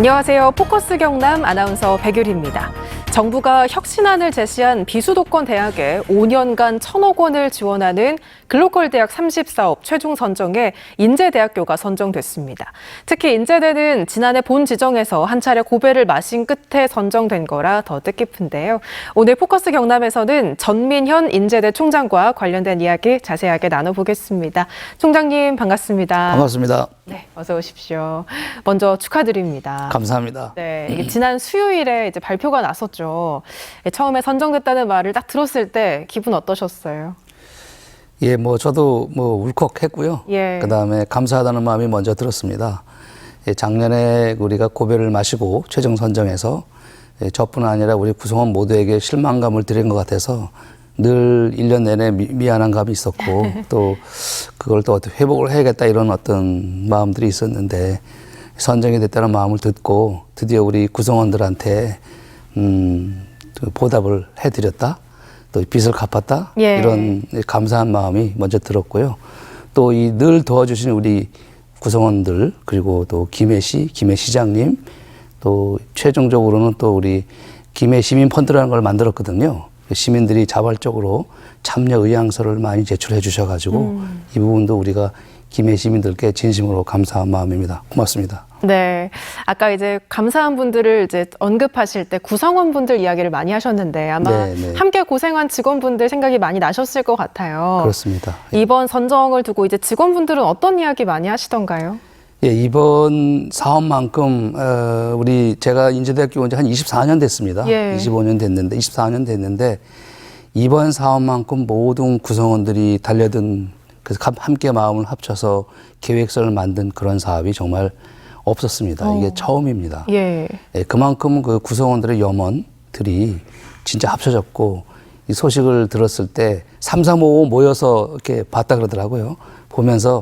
안녕하세요. 포커스 경남 아나운서 백유리입니다. 정부가 혁신안을 제시한 비수도권 대학에 5년간 1,000억 원을 지원하는 글로컬 대학 30사업 최종 선정에 인제대학교가 선정됐습니다. 특히 인제대는 지난해 본 지정에서 한 차례 고배를 마신 끝에 선정된 거라 더 뜻깊은데요. 오늘 포커스 경남에서는 전민현 인제대 총장과 관련된 이야기 자세하게 나눠보겠습니다. 총장님 반갑습니다. 반갑습니다. 네, 어서 오십시오. 먼저 축하드립니다. 감사합니다. 네, 이게 지난 수요일에 이제 발표가 났었죠. 처음에 선정됐다는 말을 딱 들었을 때 기분 어떠셨어요? 예, 저도 울컥했고요. 예. 그다음에 감사하다는 마음이 먼저 들었습니다. 예, 작년에 우리가 고배를 마시고 최종 선정해서 저뿐 아니라 우리 구성원 모두에게 실망감을 드린 것 같아서 늘 1년 내내 미안한 감이 있었고 또 그걸 또 어떻게 회복을 해야겠다 이런 어떤 마음들이 있었는데 선정이 됐다는 마음을 듣고 드디어 우리 구성원들한테 보답을 해드렸다. 또 빚을 갚았다. 예. 이런 감사한 마음이 먼저 들었고요. 또 이 늘 도와주신 우리 구성원들 그리고 또 김해 시장님 또 최종적으로는 또 우리 김해 시민펀드라는 걸 만들었거든요. 시민들이 자발적으로 참여 의향서를 많이 제출해 주셔가지고 이 부분도 우리가 김해 시민들께 진심으로 감사한 마음입니다. 고맙습니다. 네, 아까 이제 감사한 분들을 이제 언급하실 때 구성원분들 이야기를 많이 하셨는데 아마 네. 함께 고생한 직원분들 생각이 많이 나셨을 것 같아요. 그렇습니다. 이번 선정을 두고 이제 직원분들은 어떤 이야기 많이 하시던가요? 예, 이번 사업만큼 제가 인제대학교 온 지 한 24년 됐습니다. 예. 24년 됐는데 이번 사업만큼 모든 구성원들이 달려든 그래서 함께 마음을 합쳐서 계획서를 만든 그런 사업이 정말 없었습니다. 이게 처음입니다. 예. 예, 그만큼 그 구성원들의 염원들이 진짜 합쳐졌고 이 소식을 들었을 때 3355 모여서 이렇게 봤다 그러더라고요. 보면서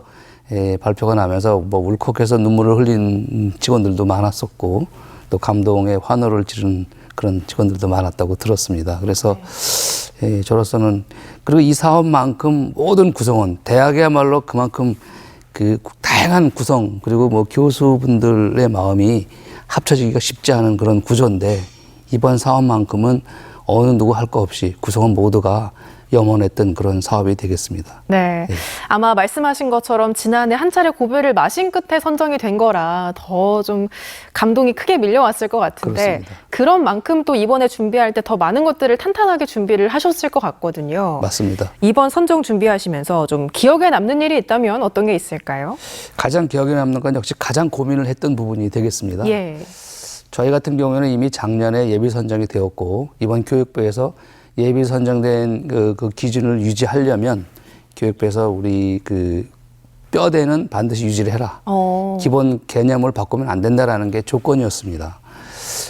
발표가 나면서 울컥해서 눈물을 흘린 직원들도 많았었고 또 감동의 환호를 지른 그런 직원들도 많았다고 들었습니다. 그래서 저로서는 그리고 이 사업만큼 모든 구성원 대학이야말로 그만큼 그 다양한 구성 그리고 교수분들의 마음이 합쳐지기가 쉽지 않은 그런 구조인데 이번 사업만큼은 어느 누구 할 거 없이 구성원 모두가 염원했던 그런 사업이 되겠습니다. 네. 아마 말씀하신 것처럼 지난해 한 차례 고배를 마신 끝에 선정이 된 거라 더 좀 감동이 크게 밀려왔을 것 같은데 그렇습니다. 그런 만큼 또 이번에 준비할 때 더 많은 것들을 탄탄하게 준비를 하셨을 것 같거든요. 맞습니다. 이번 선정 준비하시면서 좀 기억에 남는 일이 있다면 어떤 게 있을까요? 가장 기억에 남는 건 역시 가장 고민을 했던 부분이 되겠습니다. 예. 저희 같은 경우에는 이미 작년에 예비 선정이 되었고 이번 교육부에서 예비 선정된 그 기준을 유지하려면 교육부에서 우리 그 뼈대는 반드시 유지를 해라. 기본 개념을 바꾸면 안 된다라는 게 조건이었습니다.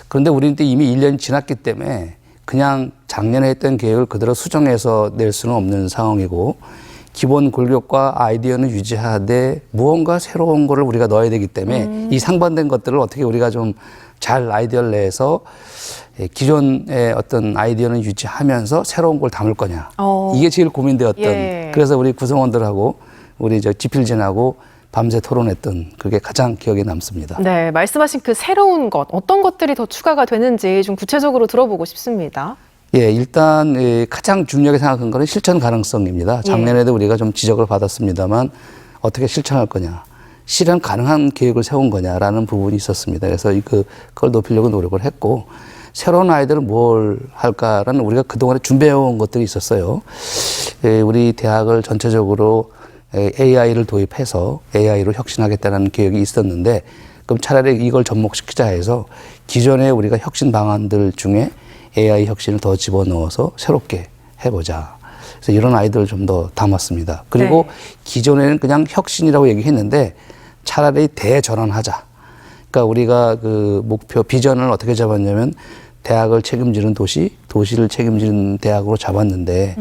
그런데 우리는 또 이미 1년이 지났기 때문에 그냥 작년에 했던 계획을 그대로 수정해서 낼 수는 없는 상황이고 기본 골격과 아이디어는 유지하되 무언가 새로운 거를 우리가 넣어야 되기 때문에 이 상반된 것들을 어떻게 우리가 좀 잘 아이디어를 내서 기존의 어떤 아이디어는 유지하면서 새로운 걸 담을 거냐. 이게 제일 고민되었던. 예. 그래서 우리 구성원들하고 우리 지필진하고 밤새 토론했던 그게 가장 기억에 남습니다. 네, 말씀하신 그 새로운 것, 어떤 것들이 더 추가가 되는지 좀 구체적으로 들어보고 싶습니다. 예, 일단 가장 중요하게 생각한 거는 실천 가능성입니다. 작년에도 우리가 좀 지적을 받았습니다만 어떻게 실천할 거냐. 실현 가능한 계획을 세운 거냐라는 부분이 있었습니다. 그래서 그걸 높이려고 노력을 했고 새로운 아이들은 뭘 할까라는 우리가 그동안에 준비해온 것들이 있었어요. 우리 대학을 전체적으로 AI를 도입해서 AI로 혁신하겠다는 계획이 있었는데 그럼 차라리 이걸 접목시키자 해서 기존에 우리가 혁신 방안들 중에 AI 혁신을 더 집어넣어서 새롭게 해보자. 그래서 이런 아이들을 좀 더 담았습니다. 그리고 기존에는 그냥 혁신이라고 얘기했는데 차라리 대전환하자. 그러니까 우리가 그 목표 비전을 어떻게 잡았냐면 대학을 책임지는 도시, 도시를 책임지는 대학으로 잡았는데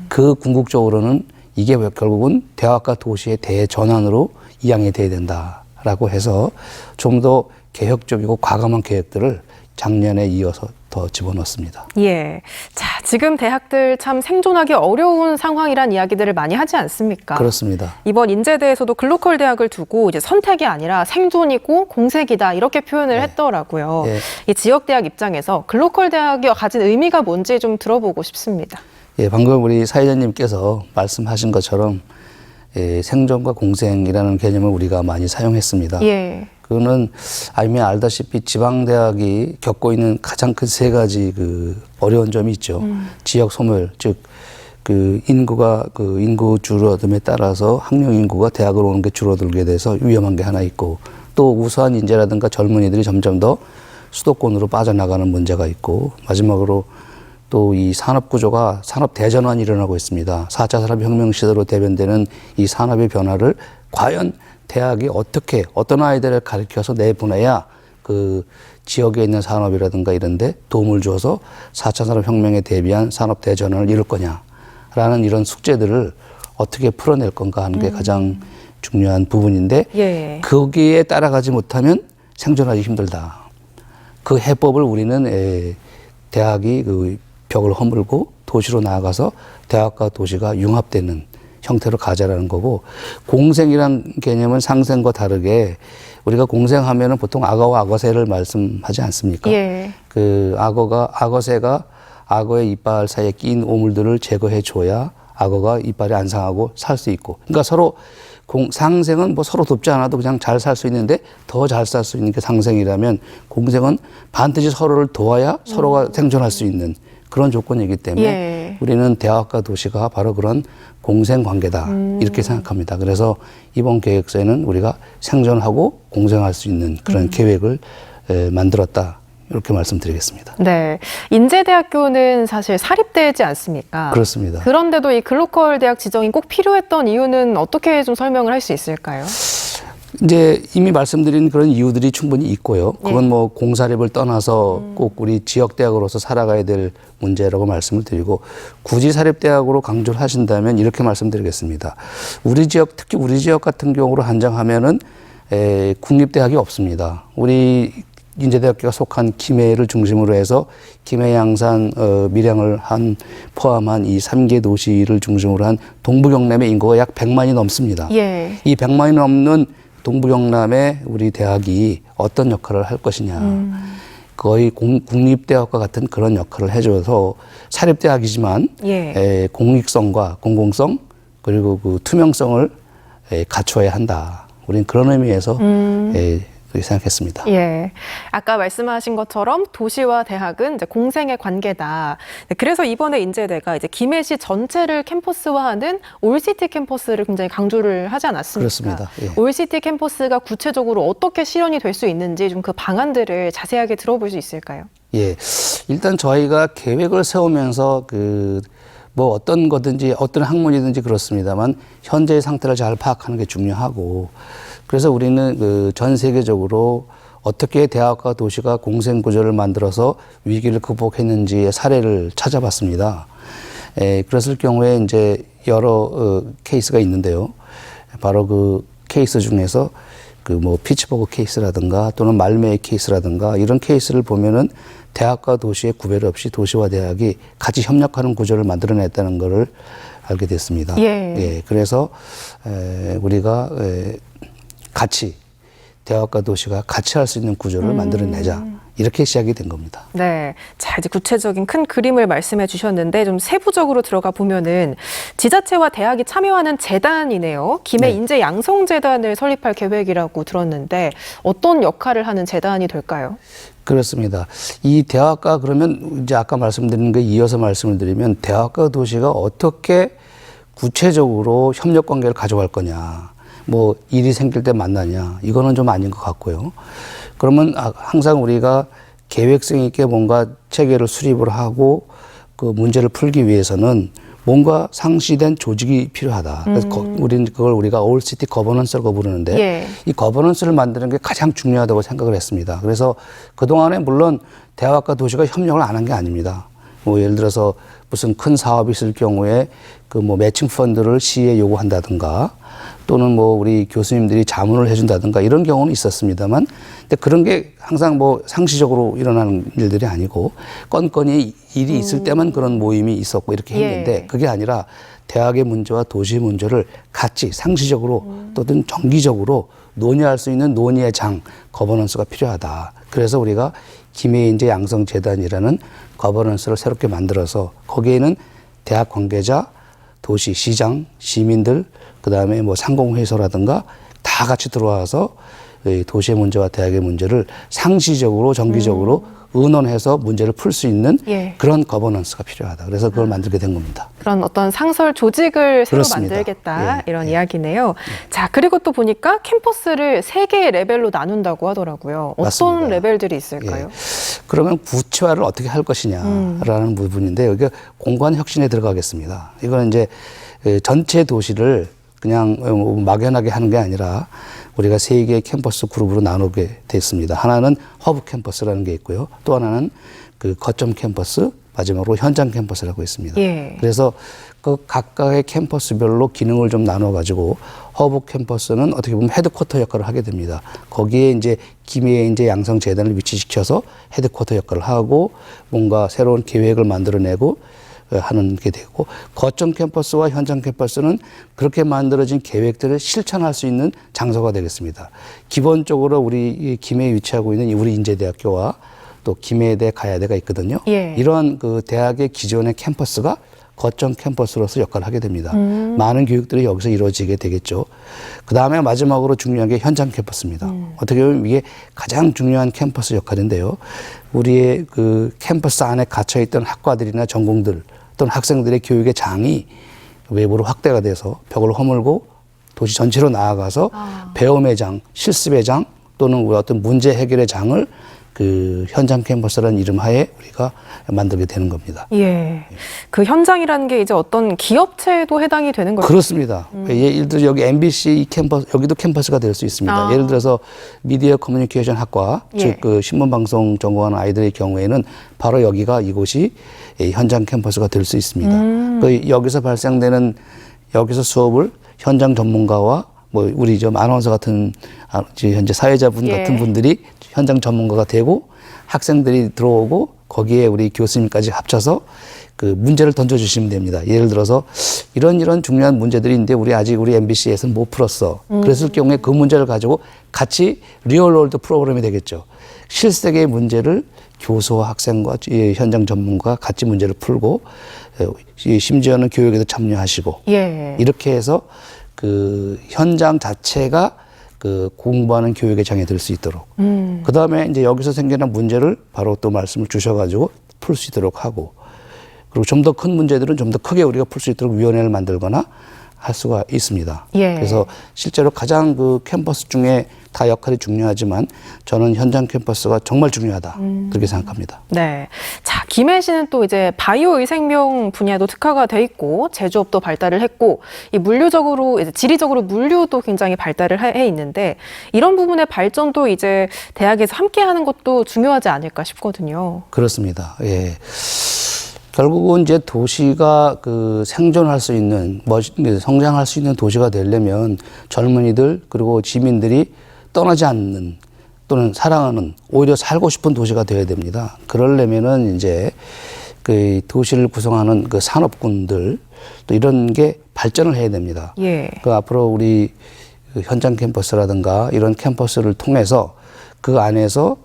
그 궁극적으로는 이게 결국은 대학과 도시의 대전환으로 이양이 돼야 된다라고 해서 좀 더 개혁적이고 과감한 계획들을 작년에 이어서 더 집어넣습니다. 예. 자, 지금 대학들 참 생존하기 어려운 상황이란 이야기들을 많이 하지 않습니까? 그렇습니다. 이번 인제대에서도 글로컬 대학을 두고 이제 선택이 아니라 생존이고 공색이다 이렇게 표현을 했더라고요. 예. 이 지역 대학 입장에서 글로컬 대학이 가진 의미가 뭔지 좀 들어보고 싶습니다. 예, 방금 우리 사회자님께서 말씀하신 것처럼 생존과 공생이라는 개념을 우리가 많이 사용했습니다. 예. 그거는 이미 알다시피 지방대학이 겪고 있는 가장 큰 세 가지 그 어려운 점이 있죠. 지역 소멸, 즉 그 인구가 그 인구 줄어듦에 따라서 학령 인구가 대학을 오는 게 줄어들게 돼서 위험한 게 하나 있고, 또 우수한 인재라든가 젊은이들이 점점 더 수도권으로 빠져나가는 문제가 있고, 마지막으로 또 이 산업 구조가 산업 대전환이 일어나고 있습니다. 4차 산업혁명 시대로 대변되는 이 산업의 변화를 과연 대학이 어떻게 어떤 아이들을 가르쳐서 내보내야 그 지역에 있는 산업이라든가 이런 데 도움을 줘서 4차 산업혁명에 대비한 산업 대전환을 이룰 거냐라는 이런 숙제들을 어떻게 풀어낼 건가 하는 게 가장 중요한 부분인데, 예. 거기에 따라가지 못하면 생존하기 힘들다. 그 해법을 우리는 대학이 그 벽을 허물고 도시로 나아가서 대학과 도시가 융합되는 형태로 가자라는 거고, 공생이란 개념은 상생과 다르게 우리가 공생하면은 보통 악어와 악어새를 말씀하지 않습니까? 예. 그 악어새가 악어의 이빨 사이에 낀 오물들을 제거해 줘야 악어가 이빨이 안 상하고 살 수 있고, 그러니까 서로 상생은 뭐 서로 돕지 않아도 그냥 잘 살 수 있는데 더 잘 살 수 있는 게 상생이라면, 공생은 반드시 서로를 도와야 서로가 생존할 수 있는 그런 조건이기 때문에 예. 우리는 대학과 도시가 바로 그런 공생 관계다 이렇게 생각합니다. 그래서 이번 계획서에는 우리가 생존하고 공생할 수 있는 그런 계획을 만들었다, 이렇게 말씀드리겠습니다. 네. 인제대학교는 사실 사립대지 않습니까? 그렇습니다. 그런데도 이 글로컬 대학 지정이 꼭 필요했던 이유는 어떻게 좀 설명을 할 수 있을까요? 이제 이미 말씀드린 그런 이유들이 충분히 있고요. 그건 뭐 공사립을 떠나서 꼭 우리 지역대학으로서 살아가야 될 문제라고 말씀을 드리고, 굳이 사립대학으로 강조를 하신다면 이렇게 말씀드리겠습니다. 우리 지역, 특히 우리 지역 같은 경우로 한정하면은 국립대학이 없습니다. 우리 인제대학교가 속한 김해를 중심으로 해서 김해, 양산, 밀양을 포함한 이 3개 도시를 중심으로 한 동부 경남의 인구가 약 100만이 넘습니다. 예. 이 100만이 넘는 동부 경남에 우리 대학이 어떤 역할을 할 것이냐. 거의 국립대학과 같은 그런 역할을 해줘서 사립대학이지만 예. 공익성과 공공성 그리고 그 투명성을 갖춰야 한다. 우리는 그런 의미에서 그렇게 생각했습니다. 예. 아까 말씀하신 것처럼 도시와 대학은 이제 공생의 관계다. 그래서 이번에 인제대가 이제 김해시 전체를 캠퍼스화하는 올시티 캠퍼스를 굉장히 강조를 하지 않았습니까? 그렇습니다. 예. 올시티 캠퍼스가 구체적으로 어떻게 실현이 될 수 있는지 좀 그 방안들을 자세하게 들어볼 수 있을까요? 예. 일단 저희가 계획을 세우면서 뭐 어떤 거든지 어떤 학문이든지 그렇습니다만 현재의 상태를 잘 파악하는 게 중요하고, 그래서 우리는 전 세계적으로 어떻게 대학과 도시가 공생 구조를 만들어서 위기를 극복했는지의 사례를 찾아봤습니다. 그랬을 경우에 이제 여러 케이스가 있는데요. 바로 그 케이스 중에서 뭐 피츠버그 케이스라든가 또는 말메이 케이스라든가 이런 케이스를 보면은 대학과 도시의 구별 없이 도시와 대학이 같이 협력하는 구조를 만들어냈다는 것을 알게 됐습니다. 예. 그래서 우리가 같이 대학과 도시가 같이 할 수 있는 구조를 만들어내자, 이렇게 시작이 된 겁니다. 네. 자, 이제 구체적인 큰 그림을 말씀해 주셨는데 좀 세부적으로 들어가 보면은 지자체와 대학이 참여하는 재단이네요. 김해 인재 양성재단을 설립할 계획이라고 들었는데 어떤 역할을 하는 재단이 될까요? 그렇습니다. 이 대학과 그러면 이제 아까 말씀드린 거 이어서 말씀을 드리면, 대학과 도시가 어떻게 구체적으로 협력 관계를 가져갈 거냐, 뭐 일이 생길 때 만나냐, 이거는 좀 아닌 것 같고요. 그러면 항상 우리가 계획성 있게 뭔가 체계를 수립을 하고 그 문제를 풀기 위해서는 뭔가 상시된 조직이 필요하다. 그래서 우리는 그걸 우리가 올시티 거버넌스라고 부르는데, 예. 이 거버넌스를 만드는 게 가장 중요하다고 생각을 했습니다. 그래서 그동안에 물론 대학과 도시가 협력을 안 한 게 아닙니다. 뭐 예를 들어서 무슨 큰 사업이 있을 경우에 그 뭐 매칭 펀드를 시에 요구한다든가, 또는 뭐 우리 교수님들이 자문을 해준다든가 이런 경우는 있었습니다만, 근데 그런 게 항상 뭐 상시적으로 일어나는 일들이 아니고 건건이 일이 있을 때만 그런 모임이 있었고 이렇게 했는데 그게 아니라 대학의 문제와 도시의 문제를 같이 상시적으로 또는 정기적으로 논의할 수 있는 논의의 장, 거버넌스가 필요하다. 그래서 우리가 김해인재 양성재단이라는 거버넌스를 새롭게 만들어서 거기에는 대학 관계자, 도시, 시장, 시민들, 그다음에 뭐 상공회의소라든가 다 같이 들어와서 도시의 문제와 대학의 문제를 상시적으로 정기적으로 의논해서 문제를 풀 수 있는 그런 거버넌스가 필요하다. 그래서 그걸 만들게 된 겁니다. 그런 어떤 상설 조직을 새로 그렇습니다. 만들겠다 이런 예. 이야기네요. 자, 그리고 또 보니까 캠퍼스를 3개의 레벨로 나눈다고 하더라고요. 어떤 맞습니다. 레벨들이 있을까요? 그러면 구체화를 어떻게 할 것이냐라는 부분인데 여기가 공간 혁신에 들어가겠습니다. 이거는 이제 전체 도시를 그냥 막연하게 하는 게 아니라 우리가 3개의 캠퍼스 그룹으로 나누게 됐습니다. 하나는 허브 캠퍼스라는 게 있고요. 또 하나는 그 거점 캠퍼스, 마지막으로 현장 캠퍼스라고 있습니다. 예. 그래서 그 각각의 캠퍼스별로 기능을 좀 나눠가지고 허브 캠퍼스는 어떻게 보면 헤드쿼터 역할을 하게 됩니다. 거기에 이제 김해인재 양성재단을 위치시켜서 헤드쿼터 역할을 하고 뭔가 새로운 계획을 만들어내고 하는 게 되고, 거점 캠퍼스와 현장 캠퍼스는 그렇게 만들어진 계획들을 실천할 수 있는 장소가 되겠습니다. 기본적으로 우리 김해에 위치하고 있는 우리 인제대학교와 또 김해대, 가야대가 있거든요. 예. 이런 그 대학의 기존의 캠퍼스가 거점 캠퍼스로서 역할을 하게 됩니다. 많은 교육들이 여기서 이루어지게 되겠죠. 그 다음에 마지막으로 중요한 게 현장 캠퍼스입니다. 어떻게 보면 이게 가장 중요한 캠퍼스 역할인데요. 우리의 그 캠퍼스 안에 갇혀있던 학과들이나 전공들 또는 학생들의 교육의 장이 외부로 확대가 돼서 벽을 허물고 도시 전체로 나아가서 배움의 장, 실습의 장 또는 어떤 문제 해결의 장을 그 현장 캠퍼스라는 이름 하에 우리가 만들게 되는 겁니다. 예. 그 현장이라는 게 이제 어떤 기업체에도 해당이 되는 거죠? 그렇습니다. 예를 들어 여기 MBC 캠퍼스, 여기도 캠퍼스가 될 수 있습니다. 예를 들어서 미디어 커뮤니케이션 학과, 즉 그 신문방송 전공하는 아이들의 경우에는 바로 여기가 이곳이 현장 캠퍼스가 될 수 있습니다. 그 여기서 발생되는 여기서 수업을 현장 전문가와 뭐 우리 좀 아나운서 같은 현재 사회자분 같은 분들이 현장 전문가가 되고 학생들이 들어오고 거기에 우리 교수님까지 합쳐서 그 문제를 던져주시면 됩니다. 예를 들어서 이런 중요한 문제들이 있는데 우리 아직 우리 MBC에서는 못 풀었어. 그랬을 경우에 그 문제를 가지고 같이 리얼월드 프로그램이 되겠죠. 실세계의 문제를 교수와 학생과 현장 전문가가 같이 문제를 풀고 심지어는 교육에도 참여하시고 이렇게 해서 그 현장 자체가 그 공부하는 교육의 장이 될 수 있도록. 그 다음에 이제 여기서 생기는 문제를 바로 또 말씀을 주셔가지고 풀 수 있도록 하고, 그리고 좀 더 큰 문제들은 좀 더 크게 우리가 풀 수 있도록 위원회를 만들거나 할 수가 있습니다. 그래서 실제로 가장 그 캠퍼스 중에 다 역할이 중요하지만 저는 현장 캠퍼스가 정말 중요하다. 그렇게 생각합니다. 네. 자, 김해시는 또 이제 바이오 의생명 분야도 특화가 돼 있고 제조업도 발달을 했고 이 물류적으로 이제 지리적으로 물류도 굉장히 발달을 해 있는데 이런 부분의 발전도 이제 대학에서 함께 하는 것도 중요하지 않을까 싶거든요. 그렇습니다. 예. 결국은 이제 도시가 그 생존할 수 있는, 성장할 수 있는 도시가 되려면 젊은이들 그리고 지민들이 떠나지 않는 또는 사랑하는, 오히려 살고 싶은 도시가 되어야 됩니다. 그러려면은 이제 그 도시를 구성하는 그 산업군들 또 이런 게 발전을 해야 됩니다. 그 앞으로 우리 그 현장 캠퍼스라든가 이런 캠퍼스를 통해서 그 안에서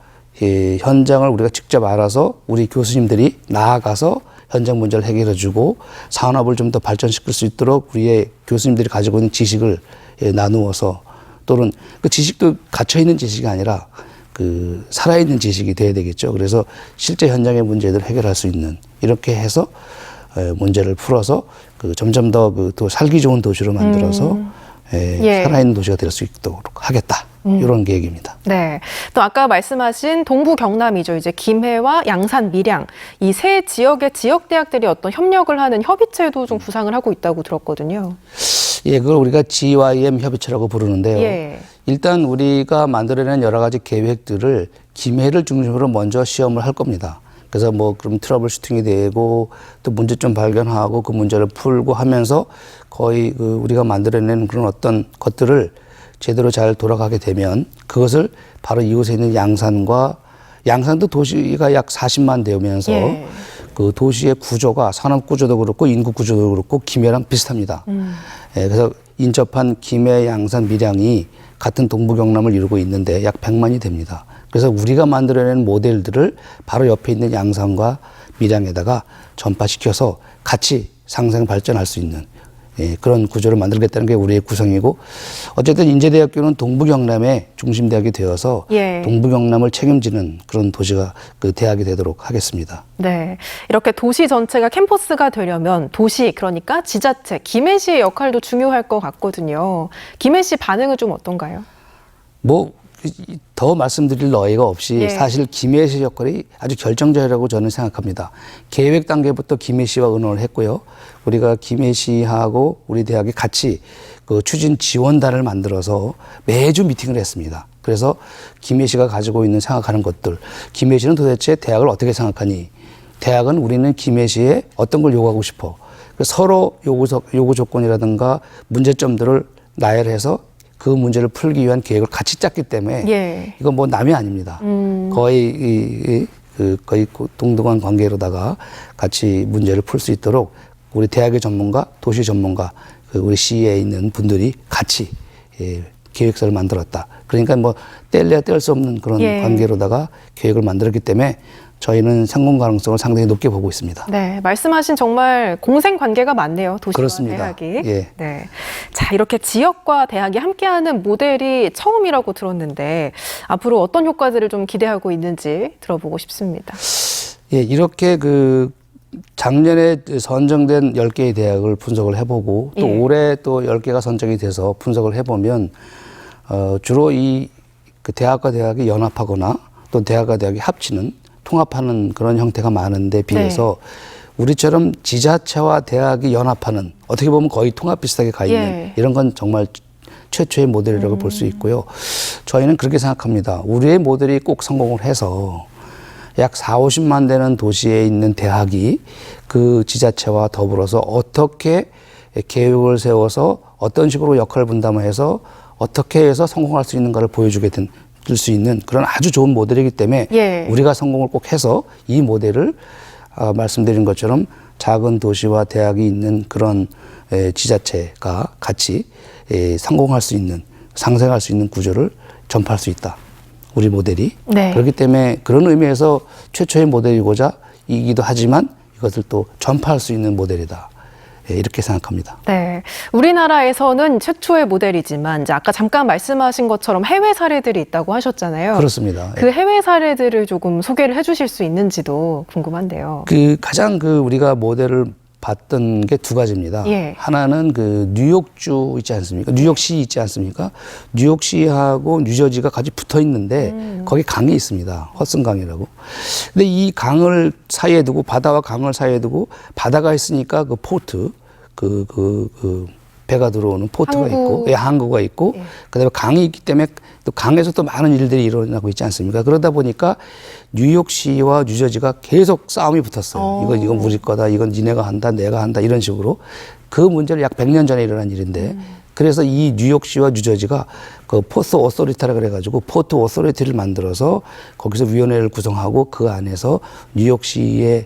현장을 우리가 직접 알아서 우리 교수님들이 나아가서 현장 문제를 해결해주고 산업을 좀 더 발전시킬 수 있도록 우리의 교수님들이 가지고 있는 지식을 나누어서 또는 그 지식도 갇혀있는 지식이 아니라 그 살아있는 지식이 돼야 되겠죠. 그래서 실제 현장의 문제들을 해결할 수 있는 이렇게 해서 문제를 풀어서 그 점점 더 그 또 살기 좋은 도시로 만들어서 살아있는 도시가 될 수 있도록 하겠다. 이런 계획입니다. 네. 또 아까 말씀하신 동부 경남이죠. 이제 김해와 양산, 밀양 이 세 지역의 지역 대학들이 어떤 협력을 하는 협의체도 좀 구상을 하고 있다고 들었거든요. 예, 그걸 우리가 GYM 협의체라고 부르는데요. 일단 우리가 만들어낸 여러 가지 계획들을 김해를 중심으로 먼저 시험을 할 겁니다. 그래서 뭐 그럼 트러블 슈팅이 되고 또 문제점 발견하고 그 문제를 풀고 하면서 거의 우리가 만들어내는 그런 어떤 것들을 제대로 잘 돌아가게 되면 그것을 바로 이곳에 있는 양산도 도시가 약 40만 되면서 예. 그 도시의 구조가 산업 구조도 그렇고 인구 구조도 그렇고 김해랑 비슷합니다. 예, 그래서 인접한 김해, 양산, 밀양이 같은 동부 경남을 이루고 있는데 약 100만이 됩니다. 그래서 우리가 만들어낸 모델들을 바로 옆에 있는 양산과 밀양에다가 전파시켜서 같이 상생 발전할 수 있는 그런 구조를 만들겠다는 게 우리의 구성이고, 어쨌든 인제대학교는 동부 경남의 중심대학이 되어서 예. 동부 경남을 책임지는 그런 도시가 대학이 되도록 하겠습니다. 네, 이렇게 도시 전체가 캠퍼스가 되려면 도시, 그러니까 지자체, 김해시의 역할도 중요할 것 같거든요. 김해시 반응은 좀 어떤가요? 더 말씀드릴 너희가 없이 예. 사실 김해시 역할이 아주 결정적이라고 저는 생각합니다. 계획 단계부터 김해시와 의논을 했고요. 우리가 김해시하고 우리 대학이 같이 그 추진 지원단을 만들어서 매주 미팅을 했습니다. 그래서 김해시가 가지고 있는 생각하는 것들, 김해시는 도대체 대학을 어떻게 생각하니? 대학은 우리는 김해시에 어떤 걸 요구하고 싶어? 서로 요구 조건이라든가 문제점들을 나열해서 그 문제를 풀기 위한 계획을 같이 짰기 때문에 예. 이건 남이 아닙니다. 거의 동등한 관계로다가 같이 문제를 풀 수 있도록 우리 대학의 전문가, 도시 전문가, 우리 시에 있는 분들이 같이 계획서를 만들었다. 그러니까 뗄래야 뗄 수 없는 그런 예. 관계로다가 계획을 만들었기 때문에 저희는 성공 가능성을 상당히 높게 보고 있습니다. 네, 말씀하신 정말 공생 관계가 많네요. 도시와 그렇습니다. 대학이. 예. 네. 자, 이렇게 지역과 대학이 함께하는 모델이 처음이라고 들었는데 앞으로 어떤 효과들을 좀 기대하고 있는지 들어보고 싶습니다. 예, 이렇게 작년에 선정된 10개의 대학을 분석을 해보고 또 예. 올해 또 10개가 선정이 돼서 분석을 해보면 주로 대학과 대학이 연합하거나 또 대학과 대학이 합치는 통합하는 그런 형태가 많은데 비해서 우리처럼 지자체와 대학이 연합하는, 어떻게 보면 거의 통합 비슷하게 가 있는 예. 이런 건 정말 최초의 모델이라고 볼 수 있고요. 저희는 그렇게 생각합니다. 우리의 모델이 꼭 성공을 해서 약 40~50만 되는 도시에 있는 대학이 그 지자체와 더불어서 어떻게 계획을 세워서 어떤 식으로 역할 분담을 해서 어떻게 해서 성공할 수 있는가를 보여주게 될 수 있는 그런 아주 좋은 모델이기 때문에 예. 우리가 성공을 꼭 해서 이 모델을 말씀드린 것처럼 작은 도시와 대학이 있는 그런 지자체가 같이 성공할 수 있는, 상생할 수 있는 구조를 전파할 수 있다. 우리 모델이. 네. 그렇기 때문에 그런 의미에서 최초의 모델이고자 이기도 하지만 이것을 또 전파할 수 있는 모델이다. 이렇게 생각합니다. 네, 우리나라에서는 최초의 모델이지만 이제 아까 잠깐 말씀하신 것처럼 해외 사례들이 있다고 하셨잖아요. 그렇습니다. 그 해외 사례들을 조금 소개를 해주실 수 있는지도 궁금한데요. 가장 우리가 모델을 봤던 게 두 가지입니다. 예. 하나는 뉴욕주 있지 않습니까? 뉴욕시 있지 않습니까? 뉴욕시하고 뉴저지가 같이 붙어 있는데 거기 강이 있습니다. 허슨 강이라고. 근데 이 강을 사이에 두고, 바다와 강을 사이에 두고, 바다가 있으니까 포트, 배가 들어오는 포트가 있고, 항구가 있고, 그다음에 강이 있기 때문에 또 강에서 또 많은 일들이 일어나고 있지 않습니까? 그러다 보니까 뉴욕시와 뉴저지가 계속 싸움이 붙었어요. 이건 우리 거다, 이건 니네가 한다, 내가 한다, 이런 식으로. 그 문제를 약 100년 전에 일어난 일인데, 그래서 이 뉴욕시와 뉴저지가 포트 오소리티라 그래가지고 포트 오소리티를 만들어서 거기서 위원회를 구성하고 그 안에서 뉴욕시에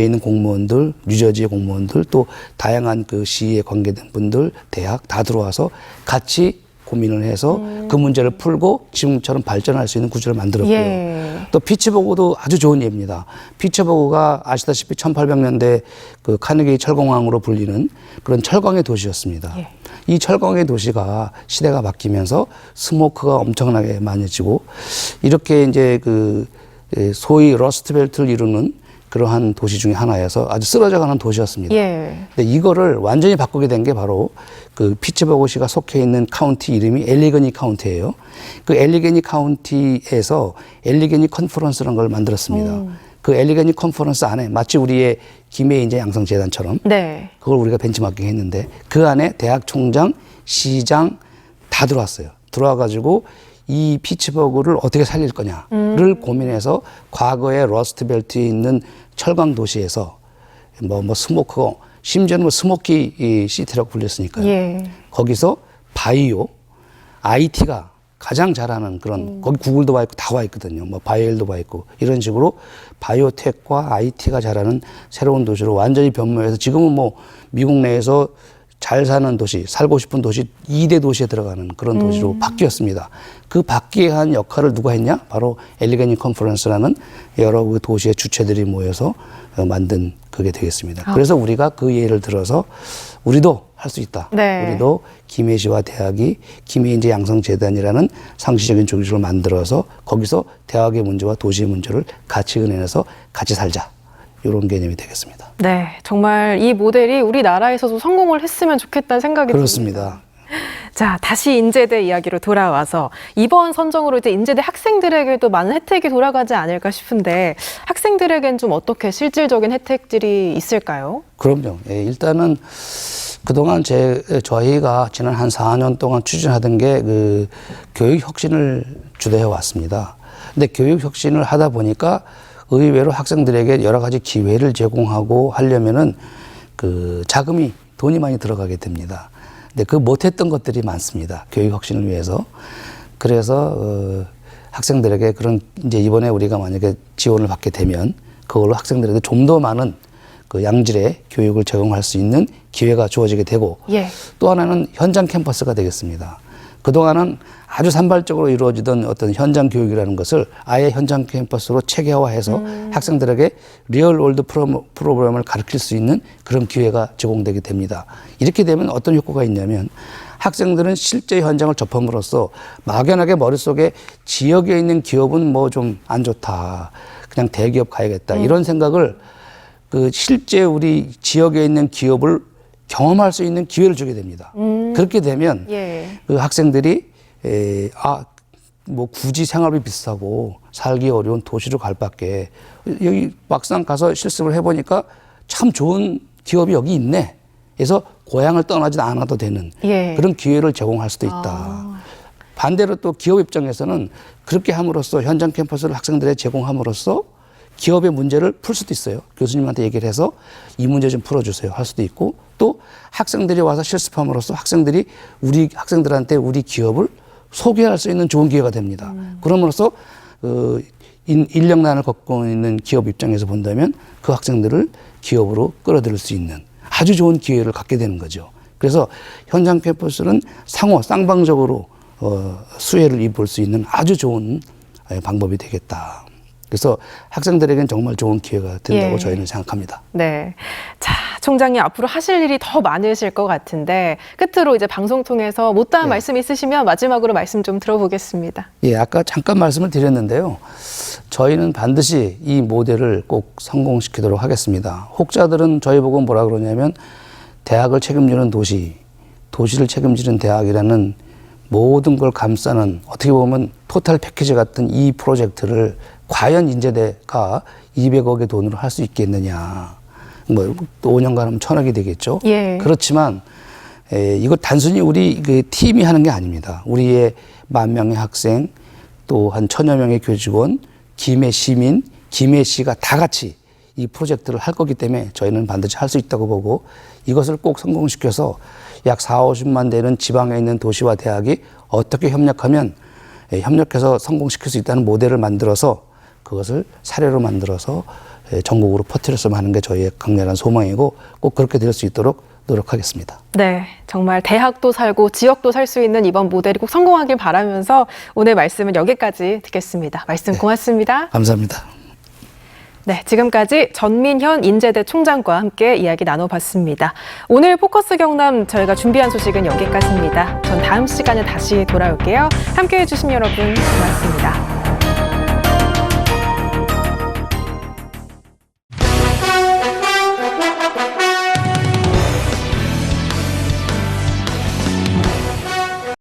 있는 공무원들, 뉴저지의 공무원들, 또 다양한 시에 관계된 분들, 대학 다 들어와서 같이 고민을 해서 그 문제를 풀고 지금처럼 발전할 수 있는 구조를 만들었고요. 예. 또 피츠버그도 아주 좋은 예입니다. 피츠버그가 아시다시피 1800년대 카네기 철공항으로 불리는 그런 철광의 도시였습니다. 예. 이 철광의 도시가 시대가 바뀌면서 스모크가 엄청나게 많아지고 이렇게 이제 소위 러스트벨트를 이루는 그러한 도시 중에 하나여서 아주 쓰러져가는 도시였습니다. 예. 근데 이거를 완전히 바꾸게 된 게 바로 피츠버그시가 속해 있는 카운티 이름이 엘리거니 카운티예요. 그 엘리거니 카운티에서 엘리거니 컨퍼런스라는 걸 만들었습니다. 그 엘리거니 컨퍼런스 안에 마치 우리의 김해 인재 양성재단처럼 네. 그걸 우리가 벤치마킹 했는데 그 안에 대학 총장, 시장 다 들어왔어요. 들어와가지고 이 피츠버그를 어떻게 살릴 거냐를 고민해서 과거에 러스트벨트에 있는 철강 도시에서 스모크가 심지어는 뭐 스모키 이 시티라고 불렸으니까요. 예. 거기서 바이오, IT가 가장 잘하는 그런 거기 구글도 와 있고 다 와 있거든요. 뭐 바이엘도 와 있고 이런 식으로 바이오텍과 IT가 잘하는 새로운 도시로 완전히 변모해서 지금은 뭐 미국 내에서 잘 사는 도시, 살고 싶은 도시 2대 도시에 들어가는 그런 도시로 바뀌었습니다. 그 바뀌게 한 역할을 누가 했냐? 바로 엘리게니 컨퍼런스라는 여러 그 도시의 주체들이 모여서 만든 그게 되겠습니다. 그래서 우리가 그 예를 들어서 우리도 할 수 있다. 네. 우리도 김해시와 대학이 김해인재 양성재단이라는 상시적인 조직을 만들어서 거기서 대학의 문제와 도시의 문제를 같이 은행해서 같이 살자. 이런 개념이 되겠습니다. 네, 정말 이 모델이 우리나라에서도 성공을 했으면 좋겠다는 생각이 그렇습니다. 듭니다. 자, 다시 인제대 이야기로 돌아와서 이번 선정으로 이제 인제대 학생들에게도 많은 혜택이 돌아가지 않을까 싶은데 학생들에겐 좀 어떻게 실질적인 혜택들이 있을까요? 그럼요. 예, 일단은 그동안 저희가 지난 한 4년 동안 추진하던 게 그 교육 혁신을 주도해 왔습니다. 근데 교육 혁신을 하다 보니까 의외로 학생들에게 여러 가지 기회를 제공하고 하려면은 그 자금이 돈이 많이 들어가게 됩니다. 근데 그 못했던 것들이 많습니다. 교육 혁신을 위해서. 그래서 학생들에게 그런 이제 이번에 우리가 만약에 지원을 받게 되면 그걸로 학생들에게 좀 더 많은 그 양질의 교육을 제공할 수 있는 기회가 주어지게 되고 예. 또 하나는 현장 캠퍼스가 되겠습니다. 그동안은 아주 산발적으로 이루어지던 어떤 현장 교육이라는 것을 아예 현장 캠퍼스로 체계화해서 학생들에게 리얼월드 프로그램을 가르칠 수 있는 그런 기회가 제공되게 됩니다. 이렇게 되면 어떤 효과가 있냐면 학생들은 실제 현장을 접함으로써 막연하게 머릿속에 지역에 있는 기업은 뭐 좀 안 좋다. 그냥 대기업 가야겠다. 이런 생각을 그 실제 우리 지역에 있는 기업을 경험할 수 있는 기회를 주게 됩니다. 그렇게 되면 예. 그 학생들이 뭐 굳이 생활비 비싸고 살기 어려운 도시로 갈 밖에 여기 막상 가서 실습을 해보니까 참 좋은 기업이 여기 있네. 그래서 고향을 떠나지 않아도 되는 예. 그런 기회를 제공할 수도 있다. 반대로 또 기업 입장에서는 그렇게 함으로써 현장 캠퍼스를 학생들에게 제공함으로써 기업의 문제를 풀 수도 있어요. 교수님한테 얘기를 해서 이 문제 좀 풀어주세요 할 수도 있고 또 학생들이 와서 실습함으로써 학생들이 우리 학생들한테 우리 기업을 소개할 수 있는 좋은 기회가 됩니다. 그럼으로써 인력난을 겪고 있는 기업 입장에서 본다면 그 학생들을 기업으로 끌어들일 수 있는 아주 좋은 기회를 갖게 되는 거죠. 그래서 현장 캠퍼스는 상호 쌍방적으로 수혜를 입을 수 있는 아주 좋은 방법이 되겠다. 그래서 학생들에겐 정말 좋은 기회가 된다고 예. 저희는 생각합니다. 네. 자, 총장님 앞으로 하실 일이 더 많으실 것 같은데 끝으로 이제 방송 통해서 못다한 말씀 있으시면 마지막으로 말씀 좀 들어보겠습니다. 예, 아까 잠깐 말씀을 드렸는데요. 저희는 반드시 이 모델을 꼭 성공시키도록 하겠습니다. 혹자들은 저희 보고 뭐라 그러냐면 대학을 책임지는 도시, 도시를 책임지는 대학이라는 모든 걸 감싸는 어떻게 보면 토탈 패키지 같은 이 프로젝트를 과연 인제대가 200억의 돈으로 할 수 있겠느냐. 뭐 또 5년간 하면 1000억이 되겠죠. 예. 그렇지만 이거 단순히 우리 그 팀이 하는 게 아닙니다. 우리의 10,000명의 학생 또 한 1000여 명의 교직원, 김해 시민, 김해시가 다 같이 이 프로젝트를 할 거기 때문에 저희는 반드시 할 수 있다고 보고 이것을 꼭 성공시켜서 약 40~50만 되는 지방에 있는 도시와 대학이 어떻게 협력해서 성공시킬 수 있다는 모델을 만들어서 그것을 사례로 만들어서 전국으로 퍼뜨렸으면 하는 게 저희의 강렬한 소망이고 꼭 그렇게 될 수 있도록 노력하겠습니다. 네, 정말 대학도 살고 지역도 살 수 있는 이번 모델이 꼭 성공하길 바라면서 오늘 말씀은 여기까지 듣겠습니다. 말씀 고맙습니다. 감사합니다. 네, 지금까지 전민현 인제대 총장과 함께 이야기 나눠봤습니다. 오늘 포커스 경남 저희가 준비한 소식은 여기까지입니다. 전 다음 시간에 다시 돌아올게요. 함께해 주신 여러분 고맙습니다.